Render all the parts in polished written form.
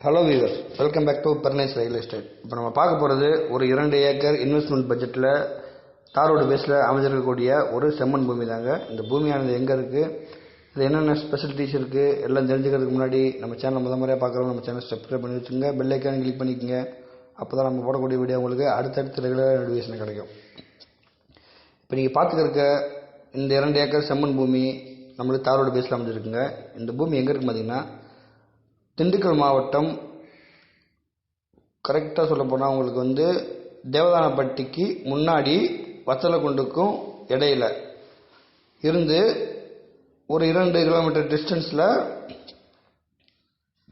Hello viewers, welcome back to Bernice real estate. இப்போ நம்ம பார்க்க போகிறது ஒரு 2 ஏக்கர் இன்வெஸ்ட்மெண்ட் பட்ஜெட்டில் தார் ரோடு பேஸில் அமைஞ்சிருக்கக்கூடிய ஒரு செம்மண் பூமி தாங்க. இந்த பூமியானது எங்கே இருக்குது, இது என்னென்ன ஸ்பெசிலிட்டிஸ் இருக்குது எல்லாம் தெரிஞ்சுக்கிறதுக்கு முன்னாடி நம்ம சேனல் முறையாக பார்க்குறோம். நம்ம சேனல் சப்ஸ்கிரைப் பண்ணி வச்சுங்க, பெல் ஐக்கான் கிளிக் பண்ணிக்கோங்க. அப்போ தான் நம்ம போடக்கூடிய வீடியோ உங்களுக்கு அடுத்தடுத்து ரெகுலர் நோட்டிஃபிகேஷன் கிடைக்கும். இப்போ நீங்கள் பார்த்துக்கிறக்க இந்த 2 ஏக்கர் செம்மண் பூமி நம்மளுக்கு தார் ரோடு பேஸில் அமைஞ்சிருக்குங்க. இந்த பூமி எங்கே இருக்குது பார்த்தீங்கன்னா, திண்டுக்கல் மாவட்டம், கரெக்டாக சொல்ல போனால் உங்களுக்கு தேவதானப்பட்டிக்கு முன்னாடி வத்தலக்குண்டுக்கும் இடையில இருந்து ஒரு 2 கிலோமீட்டர் டிஸ்டன்ஸில்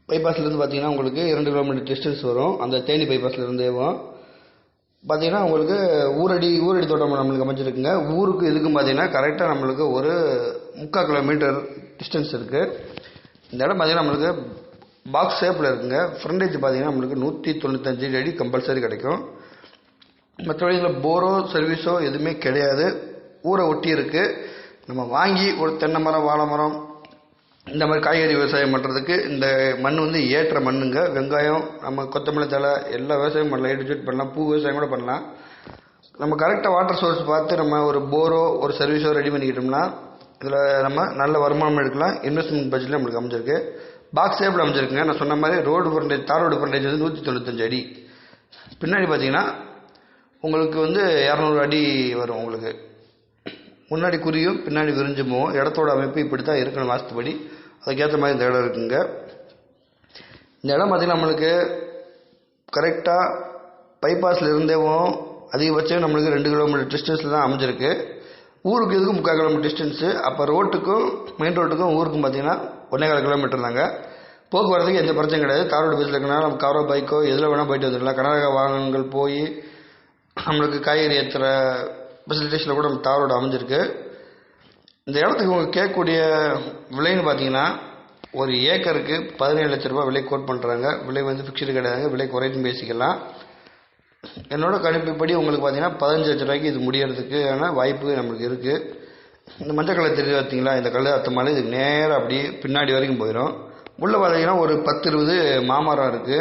பைபாஸ்லேருந்து பார்த்தீங்கன்னா உங்களுக்கு 2 கிலோமீட்டர் டிஸ்டன்ஸ் வரும். அந்த தேனி பைபாஸ்லேருந்தேவும் பார்த்தீங்கன்னா உங்களுக்கு ஊரடி தோட்டம் நம்மளுக்கு அமைச்சிருக்குங்க. ஊருக்கு இதுக்கும் பார்த்தீங்கன்னா கரெக்டாக நம்மளுக்கு ஒரு 3/4 கிலோமீட்டர் டிஸ்டன்ஸ் இருக்குது. இந்த இடம் பார்த்தீங்கன்னா நம்மளுக்கு பாக்ஸ் ஷேப்பில் இருக்குங்க. ஃப்ரண்டேஜ் பார்த்தீங்கன்னா நம்மளுக்கு 195 அடி கம்பல்சரி கிடைக்கும். மற்றபடி இதில் போரோ சர்வீஸோ எதுவுமே கிடையாது. ஊரை ஒட்டி இருக்குது. நம்ம வாங்கி ஒரு தென்னை மரம், வாழை மரம், இந்த மாதிரி காய்கறி விவசாயம் பண்ணுறதுக்கு இந்த மண் ஏற்ற மண்ணுங்க. வெங்காயம், நம்ம கொத்தமல்லி தழை எல்லா விவசாயம் பண்ணலாம், எடிஜெட் பண்ணலாம், பூ விவசாயம் கூட பண்ணலாம். நம்ம கரெக்டாக வாட்டர் சோர்ஸ் பார்த்து நம்ம ஒரு போரோ ஒரு சர்வீஸோ ரெடி பண்ணிக்கிட்டோம்னா இதில் நம்ம நல்ல வருமானம் எடுக்கலாம். இன்வெஸ்ட்மெண்ட் பட்ஜெட்டில் நம்மளுக்கு அமைஞ்சிருக்கு. பாக்ஸ் ஷேப்பில் அமைஞ்சிருக்குங்க. நான் சொன்ன மாதிரி ரோடு ஃப்ரண்டேஜ், தார் ரோடு ஃப்ரண்டேஜ் 195 அடி. பின்னாடி பார்த்தீங்கன்னா உங்களுக்கு 200 அடி வரும். உங்களுக்கு முன்னாடி குறியும் பின்னாடி விரிஞ்சு போகும். இடத்தோட அமைப்பு இப்படி தான் இருக்கணும் வாஸ்துபடி. அதுக்கேற்ற மாதிரி இந்த இடம் இருக்குங்க. இந்த இடம் பார்த்தீங்கன்னா நம்மளுக்கு கரெக்டாக பைபாஸில் இருந்தேவும் அதிகபட்சம் நம்மளுக்கு 2 கிலோமீட்டர் டிஸ்டன்ஸில் தான் அமைஞ்சிருக்கு. ஊருக்கு இதுக்கும் 3/4 கிலோமீட்டர் டிஸ்டன்ஸு. அப்போ ரோட்டுக்கும் மெயின் ரோட்டுக்கும் ஊருக்கும் பார்த்தீங்கன்னா 1.25 கிலோமீட்டர் தாங்க. போக்குவரத்துக்கு எந்த பிரச்சனையும் கிடையாது. தார் ரோடு பேஸில் இருக்கனால நம்ம காரோ பைக்கோ எதில் வேணால் போயிட்டு வந்துடலாம். கர்நாடகா வாகனங்கள் போய் நம்மளுக்கு காய்கறி ஏற்றுற ஃபெசிலிட்டிஸில் கூட நம்ம தார் ரோடு அமைஞ்சிருக்கு. இந்த இடத்துக்கு உங்களுக்கு கேட்கக்கூடிய விலைன்னு பார்த்தீங்கன்னா ஒரு ஏக்கருக்கு 17 லட்ச ரூபா விலை கோட் பண்ணுறாங்க. விலை ஃபிக்ஸ்டு கிடையாதுங்க. விலை குறைக்கும் பேசிக்கலாம். என்னோட கணிப்புப்படி உங்களுக்கு பார்த்தீங்கன்னா 15 லட்ச ரூபாய்க்கு இது முடியறதுக்கான வாய்ப்பு நம்மளுக்கு இருக்குது. இந்த மஞ்சள் கலர் தெரியுது பார்த்தீங்களா, இந்த கலர் அத்த மாதிரி இதுக்கு நேராக அப்படியே பின்னாடி வரைக்கும் போயிடும். உள்ளே பார்த்தீங்கன்னா ஒரு 10-20 மாமரம் இருக்குது.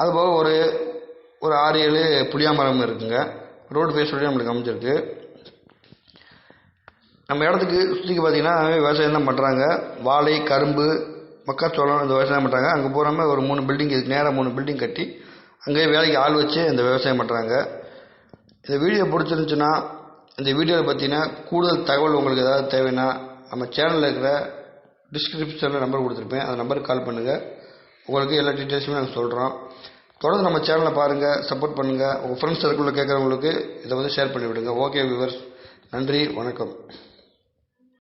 அதுபோக ஒரு 6-7 புளியா மரம் இருக்குங்க. ரோடு பேஸோடய நம்மளுக்கு அமைஞ்சிருக்கு. நம்ம இடத்துக்கு சுற்றிக்கு பார்த்தீங்கன்னா விவசாயம் தான் பண்ணுறாங்க. வாழை, கரும்பு, மக்காச்சோளம் இந்த விவசாயம் பண்ணுறாங்க. அங்கே போகாம ஒரு 3 பில்டிங் இதுக்கு நேராக 3 பில்டிங் கட்டி அங்கேயே வேலைக்கு ஆள் வச்சு இந்த விவசாயம் பண்ணுறாங்க. இந்த வீடியோ பிடிச்சிருந்துச்சுன்னா, இந்த வீடியோவை பற்றினா கூடுதல் தகவல் உங்களுக்கு ஏதாவது தேவைன்னா நம்ம சேனலில் இருக்கிற டிஸ்கிரிப்ஷனில் நம்பர் கொடுத்துருப்பேன். அந்த நம்பருக்கு கால் பண்ணுங்கள். உங்களுக்கு எல்லா டீட்டெயில்ஸுமே நாங்கள் சொல்கிறோம். தொடர்ந்து நம்ம சேனலை பாருங்கள், சப்போர்ட் பண்ணுங்கள். உங்கள் ஃப்ரெண்ட்ஸ் சர்க்கிளில் கேட்குறவங்களுக்கு இதை ஷேர் பண்ணிவிடுங்க. ஓகே வியூவர்ஸ், நன்றி, வணக்கம்.